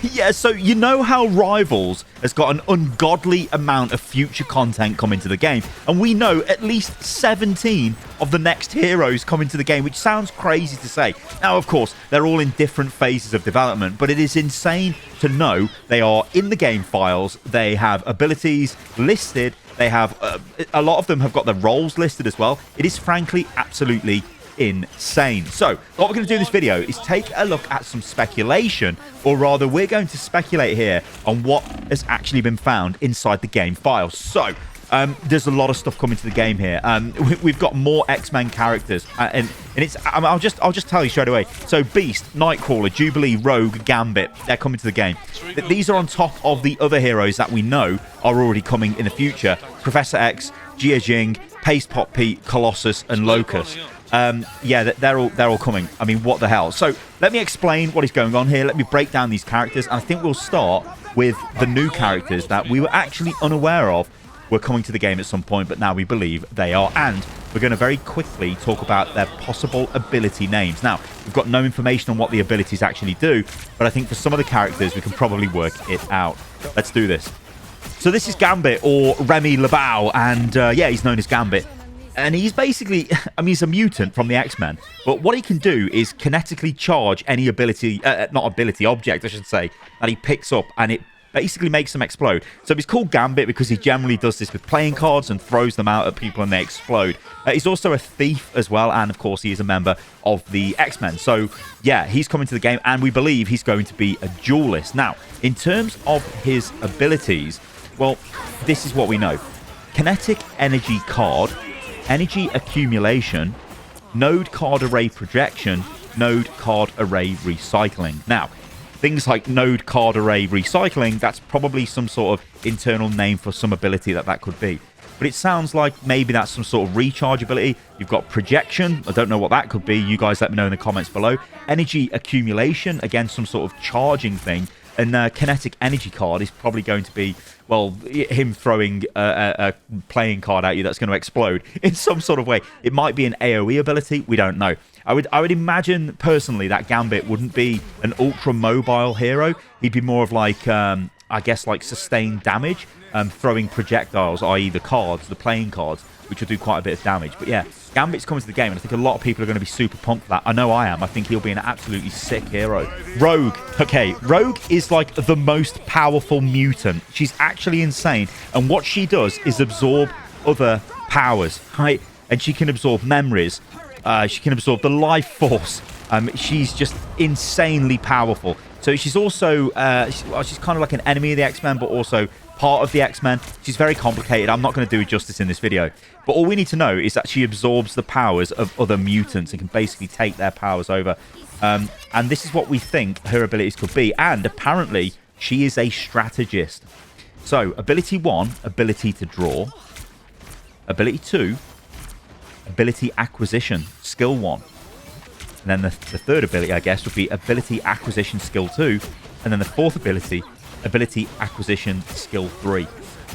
Yeah, so you know how Rivals has got an ungodly amount of future content coming to the game, and we know at least 17 of the next heroes coming to the game, which sounds crazy to say. Now, of course, they're all in different phases of development, but it is insane to know they are in the game files. They have abilities listed. They have a lot of them have got their roles listed as well. It is frankly absolutely insane. So what we're going to do in this video is take a look at some speculation, or rather we're going to speculate here on what has actually been found inside the game files. So there's a lot of stuff coming to the game here. We've got more X-Men characters, and it's I'll just tell you straight away. So Beast, Nightcrawler, Jubilee, Rogue, Gambit, they're coming to the game. These are on top of the other heroes that we know are already coming in the future: Professor X, Jia Jing, Paste Pop Pete, Colossus, and Locus. Yeah, they're all coming. I mean, what the hell? So let me explain what is going on here. Let me break down these characters. And I think we'll start with the new characters that we were actually unaware of were coming to the game at some point, but now we believe they are. And we're going to very quickly talk about their possible ability names. Now, we've got no information on what the abilities actually do, but I think for some of the characters, we can probably work it out. Let's do this. So this is Gambit, or Remy LeBeau, and yeah, he's known as Gambit. And he's basically, I mean, he's a mutant from the X-Men, but what he can do is kinetically charge any ability, object, I should say, that he picks up, and it basically makes them explode. So he's called Gambit because he generally does this with playing cards and throws them out at people and they explode. He's also a thief as well, and of course he is a member of the X-Men. So yeah, he's coming to the game, and we believe he's going to be a duelist. Now, in terms of his abilities, well, this is what we know. Kinetic energy card, energy accumulation, node card array projection, node card array recycling. Now, things like node card array recycling, that's probably some sort of internal name for some ability that could be. But it sounds like maybe that's some sort of recharge ability. You've got projection. I don't know what that could be. You guys let me know in the comments below. Energy accumulation, again, some sort of charging thing. And kinetic energy card is probably going to be, well, him throwing a playing card at you that's going to explode in some sort of way. It might be an AoE ability. We don't know. I would imagine, personally, that Gambit wouldn't be an ultra-mobile hero. He'd be more of like, I guess, like sustained damage, throwing projectiles, i.e. the cards, the playing cards, which will do quite a bit of damage. But yeah, Gambit's coming to the game, and I think a lot of people are going to be super pumped for that. I know I am. I think he'll be an absolutely sick hero. Rogue. Okay, Rogue is like the most powerful mutant. She's actually insane, and what she does is absorb other powers, right? And she can absorb memories. She can absorb the life force. She's just insanely powerful. So she's also, she's kind of like an enemy of the X-Men, but also part of the X-Men. She's very complicated. I'm not going to do it justice in this video. But all we need to know is that she absorbs the powers of other mutants and can basically take their powers over. And this is what we think her abilities could be. And apparently, she is a strategist. So, ability 1, ability to draw. Ability 2, ability acquisition, skill 1. And then the third ability, I guess, would be ability acquisition, skill 2. And then the fourth ability, ability acquisition, skill 3.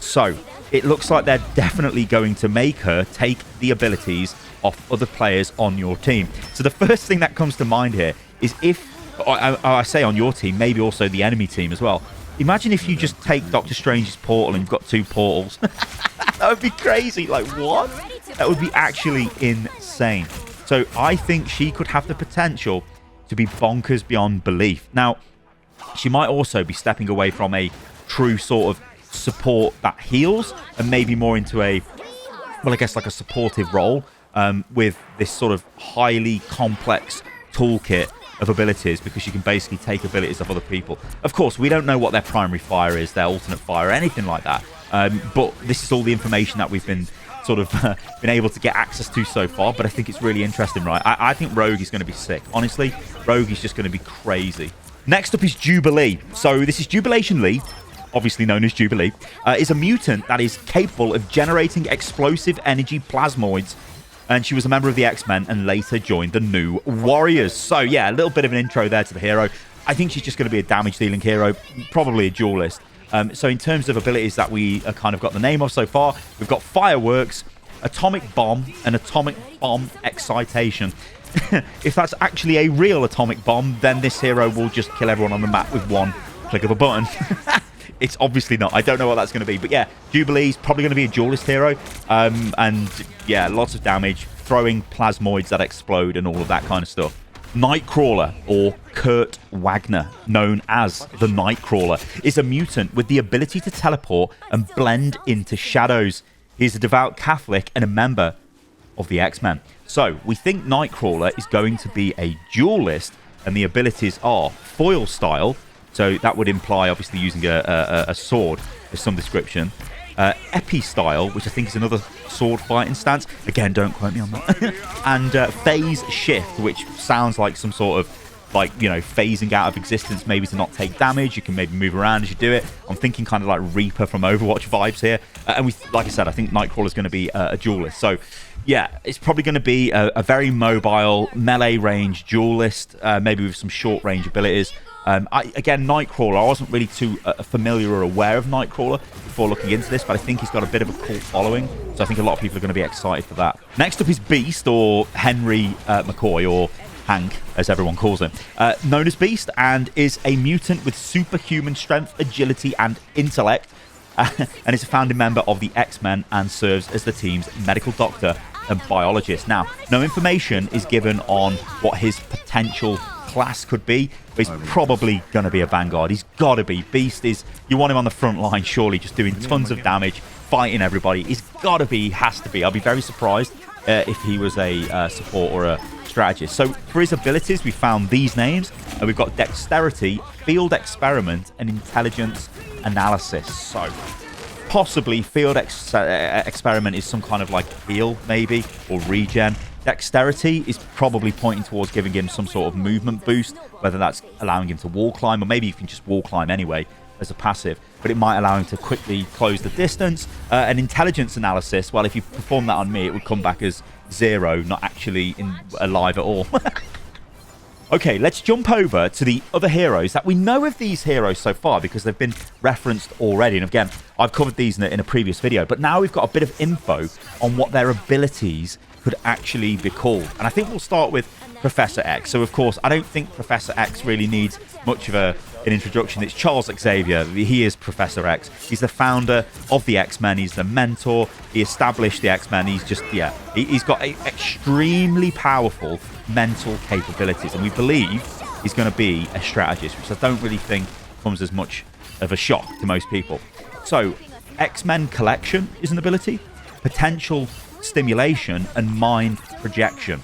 So it looks like they're definitely going to make her take the abilities off other players on your team. So the first thing that comes to mind here is if, I say on your team, maybe also the enemy team as well. Imagine if you just take Doctor Strange's portal and you've got 2 portals. That would be crazy. Like, what? That would be actually insane. So I think she could have the potential to be bonkers beyond belief. Now, she might also be stepping away from a true sort of support that heals and maybe more into a, well, I guess like a supportive role with this sort of highly complex toolkit of abilities, because she can basically take abilities of other people. Of course, we don't know what their primary fire is, their alternate fire, or anything like that. But this is all the information that we've been sort of been able to get access to so far, but I think it's really interesting, right? I think Rogue is going to be sick. Honestly, Rogue is just going to be crazy. Next up is Jubilee. So this is Jubilation Lee, obviously known as Jubilee, is a mutant that is capable of generating explosive energy plasmoids, and she was a member of the X-Men and later joined the New Warriors. So yeah, a little bit of an intro there to the hero. I think she's just going to be a damage-dealing hero, probably a duelist. So in terms of abilities that we kind of got the name of so far, we've got Fireworks, Atomic Bomb, and Atomic Bomb Excitation. If that's actually a real atomic bomb, then this hero will just kill everyone on the map with one click of a button. It's obviously not. I don't know what that's going to be. But yeah, Jubilee's probably going to be a duelist hero. And yeah, lots of damage, throwing plasmoids that explode and all of that kind of stuff. Nightcrawler, or Kurt Wagner, known as the Nightcrawler, is a mutant with the ability to teleport and blend into shadows. He's a devout Catholic and a member of the X-Men. So we think Nightcrawler is going to be a duelist, and the abilities are foil style. So that would imply obviously using a sword of some description. Epi style, which I think is another sword fighting stance. Again, don't quote me on that. And phase shift, which sounds like some sort of, like, you know, phasing out of existence, maybe to not take damage. You can maybe move around as you do it. I'm thinking kind of like Reaper from Overwatch vibes here. And we, like I said, I think Nightcrawler is going to be a duelist. So yeah, it's probably going to be a very mobile melee range duelist, maybe with some short range abilities. Again, Nightcrawler, I wasn't really too familiar or aware of Nightcrawler before looking into this, but I think he's got a bit of a cult following, so I think a lot of people are going to be excited for that. Next up is Beast, or Henry McCoy, or Hank, as everyone calls him, known as Beast, and is a mutant with superhuman strength, agility, and intellect, and is a founding member of the X-Men and serves as the team's medical doctor and biologist. Now, no information is given on what his potential class could be, but he's probably going to be a Vanguard. He's got to be. Beast is, you want him on the front line, surely, just doing tons of damage, fighting everybody. He's got to be, he has to be. I'll be very surprised if he was a support or a strategist. So for his abilities, we found these names. We've got Dexterity, Field Experiment, and Intelligence Analysis. So possibly Field Experiment is some kind of like heal, maybe, or regen. Dexterity is probably pointing towards giving him some sort of movement boost, whether that's allowing him to wall climb, or maybe you can just wall climb anyway as a passive, but it might allow him to quickly close the distance. An intelligence analysis, well, if you perform that on me, it would come back as 0, not actually alive at all. Okay, let's jump over to the other heroes that we know of these heroes so far because they've been referenced already. And again, I've covered these in a previous video, but now we've got a bit of info on what their abilities could actually be called. And I think we'll start with Professor X. So, of course, I don't think Professor X really needs much of an introduction. It's Charles Xavier. He is Professor X. He's the founder of the X-Men. He's the mentor. He established the X-Men. He's just, yeah, he's got extremely powerful mental capabilities. And we believe he's going to be a strategist, which I don't really think comes as much of a shock to most people. So, X-Men Collection is an ability. Potential Stimulation, and Mind Projection.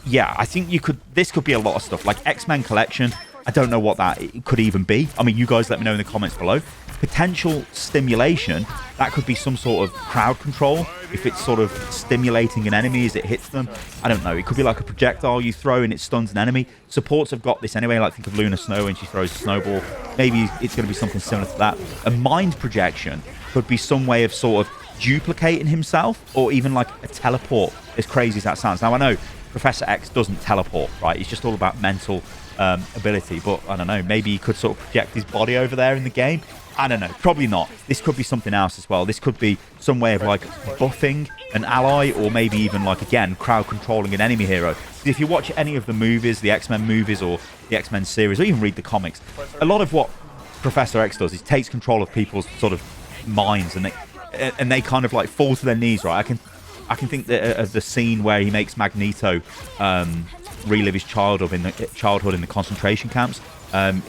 Yeah, I think this could be a lot of stuff. Like X-Men Collection, I don't know what that could even be. I mean, you guys let me know in the comments below. Potential Stimulation, that could be some sort of crowd control. If it's sort of stimulating an enemy as it hits them. I don't know. It could be like a projectile you throw and it stuns an enemy. Supports have got this anyway. Like think of Luna Snow when she throws a snowball. Maybe it's going to be something similar to that. A Mind Projection could be some way of sort of duplicating himself, or even like a teleport, as crazy as that sounds. Now, I know Professor X doesn't teleport, right? It's just all about mental ability, but I don't know, maybe he could sort of project his body over there in the game. I don't know, probably not. This could be something else as well. This could be some way of like buffing an ally, or maybe even like, again, crowd controlling an enemy hero. If you watch any of the movies, the X-Men movies or the X-Men series, or even read the comics, a lot of what Professor X does is takes control of people's sort of minds, and they kind of like fall to their knees, right? I can think that of the scene where he makes Magneto relive his childhood in the concentration camps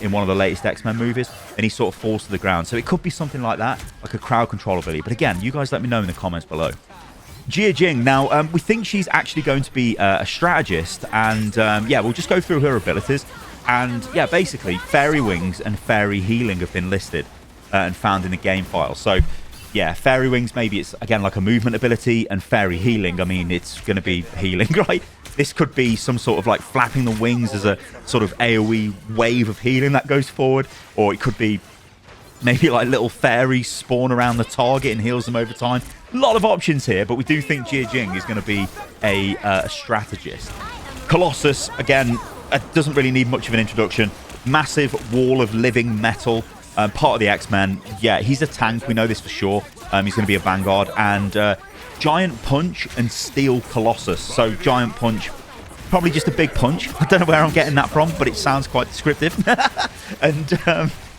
in one of the latest X-Men movies, and he sort of falls to the ground. So it could be something like that, like a crowd control ability. But again, you guys let me know in the comments below. Jia Jing. Now, we think she's actually going to be a strategist, and yeah, we'll just go through her abilities. And yeah, basically, Fairy Wings and Fairy Healing have been listed and found in the game file. So yeah, Fairy Wings, maybe it's, again, like a movement ability, and Fairy Healing, I mean, it's going to be healing, right? This could be some sort of like flapping the wings as a sort of AoE wave of healing that goes forward, or it could be maybe like little fairies spawn around the target and heals them over time. A lot of options here, but we do think Jia Jing is going to be a strategist. Colossus, again, doesn't really need much of an introduction. Massive wall of living metal. Part of the X-Men. Yeah, he's a tank. We know this for sure. He's going to be a Vanguard. And Giant Punch and Steel Colossus. So Giant Punch, probably just a big punch. I don't know where I'm getting that from, but it sounds quite descriptive. And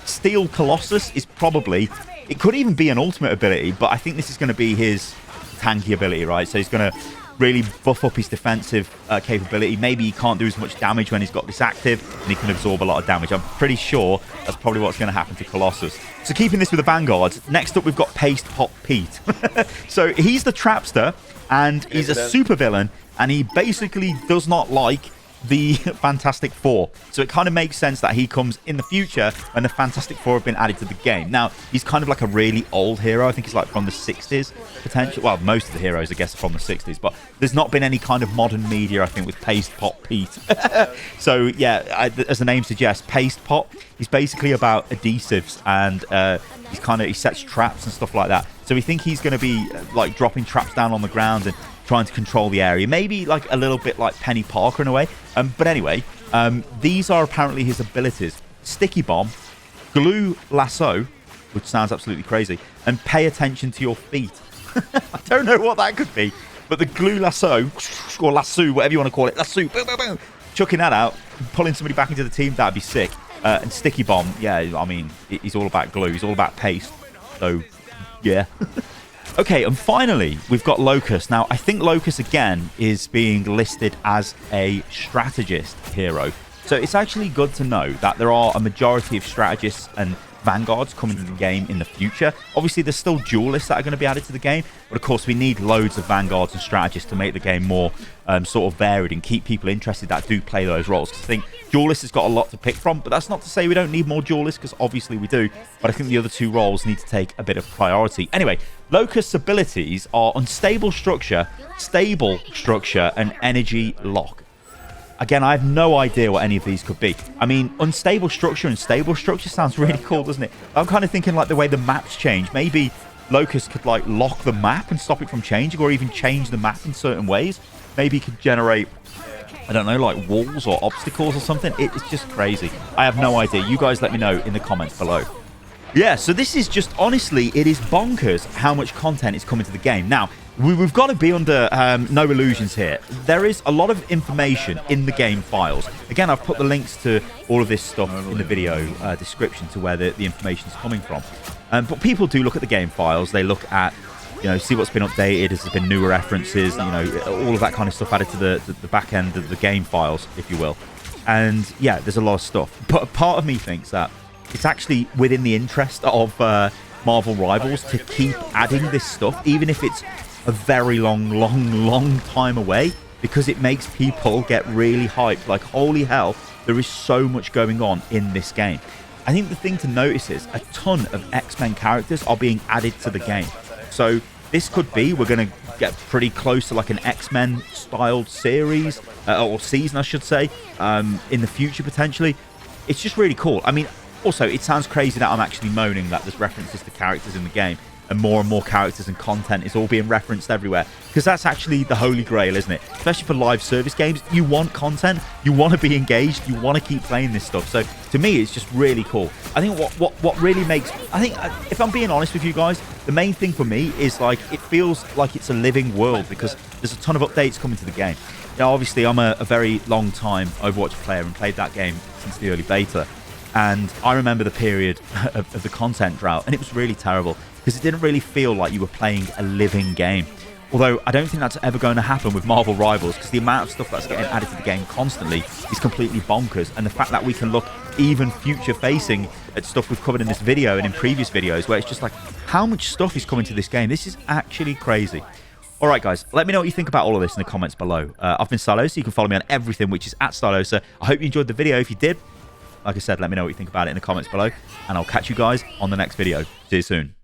Steel Colossus is probably... It could even be an ultimate ability, but I think this is going to be his tanky ability, right? So he's going to really buff up his defensive capability. Maybe he can't do as much damage when he's got this active, and he can absorb a lot of damage. I'm pretty sure that's probably what's going to happen to Colossus. So keeping this with the Vanguard, next up we've got Paste Pop Pete. So he's the Trapster, and he's a super villain, and he basically does not like the Fantastic Four. So it kind of makes sense that he comes in the future when the Fantastic Four have been added to the game. Now, he's kind of like a really old hero. I think he's like from the 60s, potentially. Well, most of the heroes, I guess, are from the 60s. But there's not been any kind of modern media, I think, with Paste Pop Pete. So, yeah, as the name suggests, Paste Pop, he's basically about adhesives. And he sets traps and stuff like that. So we think he's going to be like dropping traps down on the ground and trying to control the area. Maybe like a little bit like Penny Parker in a way. But anyway, these are apparently his abilities. Sticky Bomb, Glue Lasso, which sounds absolutely crazy, and Pay Attention to Your Feet. I don't know what that could be, but the Glue Lasso, or Lasso, whatever you want to call it, Lasso, boom, boom, boom, chucking that out, pulling somebody back into the team, that'd be sick. And Sticky Bomb, yeah, I mean, he's all about glue, he's all about paste, so yeah. Okay, and finally, we've got Locus. Now, I think Locus, again, is being listed as a strategist hero. So it's actually good to know that there are a majority of strategists and Vanguards coming to the game in the future. Obviously, there's still Duelists that are going to be added to the game, but of course, we need loads of Vanguards and strategists to make the game more sort of varied and keep people interested that do play those roles. Because I think Duelist has got a lot to pick from, but that's not to say we don't need more Duelists, because obviously we do. But I think the other two roles need to take a bit of priority. Anyway, Locus abilities are Unstable Structure, Stable Structure, and Energy Lock. Again, I have no idea what any of these could be. I mean, Unstable Structure and Stable Structure sounds really cool, doesn't it? I'm kind of thinking like the way the maps change. Maybe Locus could like lock the map and stop it from changing, or even change the map in certain ways. Maybe he could generate, I don't know, like walls or obstacles or something. It's just crazy. I have no idea. You guys let me know in the comments below. Yeah, so this is just, honestly, it is bonkers how much content is coming to the game. Now, we've got to be under no illusions here. There is a lot of information in the game files. Again, I've put the links to all of this stuff in the video description to where the information is coming from. But people do look at the game files. They look at, see what's been updated. Has there been newer references? All of that kind of stuff added to the back end of the game files, if you will. And yeah, there's a lot of stuff. But part of me thinks that it's actually within the interest of Marvel Rivals to keep adding this stuff, even if it's a very long time away, because it makes people get really hyped. Like, holy hell, there is so much going on in this game. I think the thing to notice is a ton of X-Men characters are being added to the game. So this could be, we're going to get pretty close to like an X-Men styled series, or season, I should say, in the future potentially. It's just really cool. I mean, also, it sounds crazy that I'm actually moaning that there's references to characters in the game, and more characters and content is all being referenced everywhere, because that's actually the holy grail, isn't it? Especially for live service games, you want content, you want to be engaged, you want to keep playing this stuff. So to me, it's just really cool. I think what really makes, I think, if I'm being honest with you guys, the main thing for me is like, it feels like it's a living world, because there's a ton of updates coming to the game. Obviously, I'm a very long time Overwatch player and played that game since the early beta. And I remember the period of the content drought, and it was really terrible, because it didn't really feel like you were playing a living game. Although I don't think that's ever going to happen with Marvel Rivals, because the amount of stuff that's getting added to the game constantly is completely bonkers. And the fact that we can look even future-facing at stuff we've covered in this video and in previous videos, where it's just like, how much stuff is coming to this game? This is actually crazy. All right, guys, let me know what you think about all of this in the comments below. I've been Stylosa. You can follow me on everything, which is @Stylosa. I hope you enjoyed the video. If you did, like I said, let me know what you think about it in the comments below, and I'll catch you guys on the next video. See you soon.